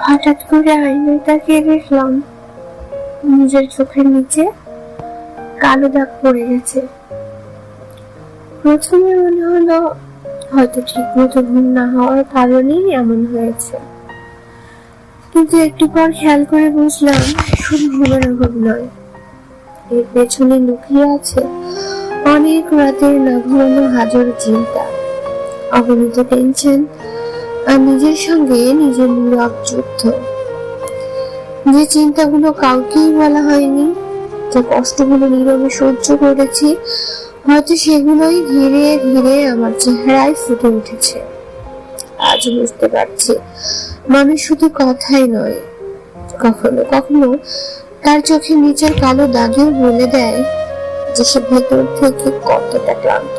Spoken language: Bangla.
হঠাৎ করে আয়নায় তাকিয়ে দেখলাম নিজের চোখের নিচে কালো দাগ পড়ে গেছে। প্রথমে মনে হলো হয়তো ঠিক মতো ঘুম না হওয়ার কারণেই এমন হয়েছে, কিন্তু একটু পর খেয়াল করে বুঝলাম শুধু ঘুমের অভাব নয়, এর পেছনে লুকিয়ে আছে অনেক রাতের না ঘুমানো হাজার চিন্তা, অগণিত টেনশন আর নিজের সঙ্গে নিজের নীরব যুদ্ধ। যে চিন্তাগুলো কাউকেই বলা হয়নি, যে কষ্টগুলো নীরবে সহ্য করেছি, হয়তো সেগুলোই ধীরে ধীরে আমার চেহারায় ফুটে উঠেছে। আজ বুঝতে পারছি মানুষ শুধু কথাই নয়, কখনো কখনো তার চোখের নিচের কালো দাগেও বলে দেয় যে সে ভেতর থেকে কতটা ক্লান্ত।